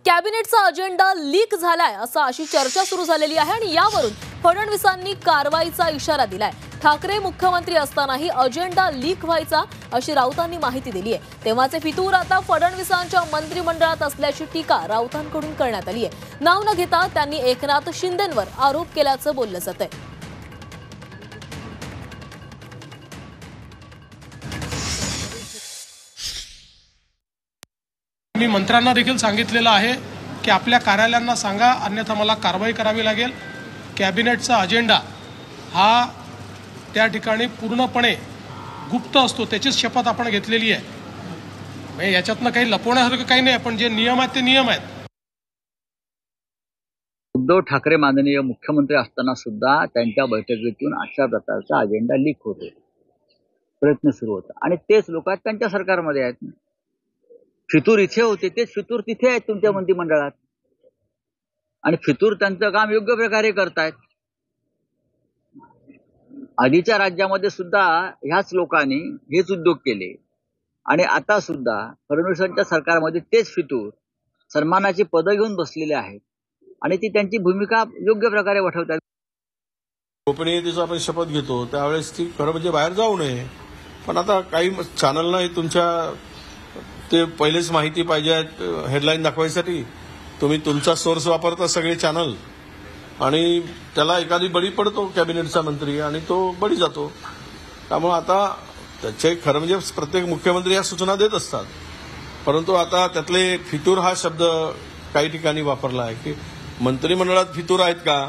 कॅबिनेटचा agenda leak झालाय अशी चर्चा सुरू झालेली आहे आणि यावरून फडणवीसांनी कारवाईचा इशारा दिलाय। ठाकरे मुख्यमंत्री असतानाही अजेंडा लीक व्हायचा अशी राऊतांनी माहिती दिली आहे। तेव्हाचे फितूर आता फडणवीसांच्या मंत्रिमंडळात असल्याची टीका राऊतांकडून करण्यात आली आहे। नाव न घेता त्यांनी एकनाथ शिंदेंवर आरोप केल्याचं बोललं जातंय। मी मंत्र्यांना देखील सांगितलेलं आहे की आपल्या कार्यालयांना सांगा, अन्यथा मला कारवाई करावी लागेल। कॅबिनेटचा अजेंडा हा त्या ठिकाणी पूर्णपणे गुप्त असतो, त्याचीच शपथ आपण घेतलेली आहे। म्हणजे याच्यातनं काही लपवण्यासारखं काही नाही, पण जे नियम आहेत ते नियम आहेत। उद्धव ठाकरे माननीय मुख्यमंत्री असताना सुद्धा त्यांच्या बैठकीतून अशा प्रकारचा अजेंडा लीक होतो, प्रयत्न सुरू होता आणि तेच लोक आहेत त्यांच्या सरकारमध्ये आहेत। फितूर इथे होते, तेच फितूर तिथे आहेत तुमच्या मंत्रिमंडळात आणि फितूर त्यांचं काम योग्य प्रकारे करतायत। आधीच्या राज्यामध्ये सुद्धा ह्याच लोकांनी हेच उद्योग केले आणि आता सुद्धा फडणवीसांच्या सरकारमध्ये तेच फितूर सन्मानाची पदं घेऊन बसलेले आहेत आणि ती त्यांची भूमिका योग्य प्रकारे वठवतात। गोपनीयतेचा आपण शपथ घेतो त्यावेळेस ती खरं म्हणजे बाहेर जाऊ नये, पण आता काही चॅनलना तुमच्या ते पहिलेच माहिती पाहिजे हेडलाईन दाखवायसाठी तुम्ही तुमचा सोर्स वापरता सगळे चॅनल आणि त्याला एखादी बळी पडतो कॅबिनेटचा मंत्री आणि तो बळी जातो। त्यामुळे आता त्याचे खरं म्हणजे प्रत्येक मुख्यमंत्री या सूचना देत असतात, परंतु आता त्यातले फितूर हा शब्द काही ठिकाणी वापरला आहे की मंत्रिमंडळात फितूर आहेत का,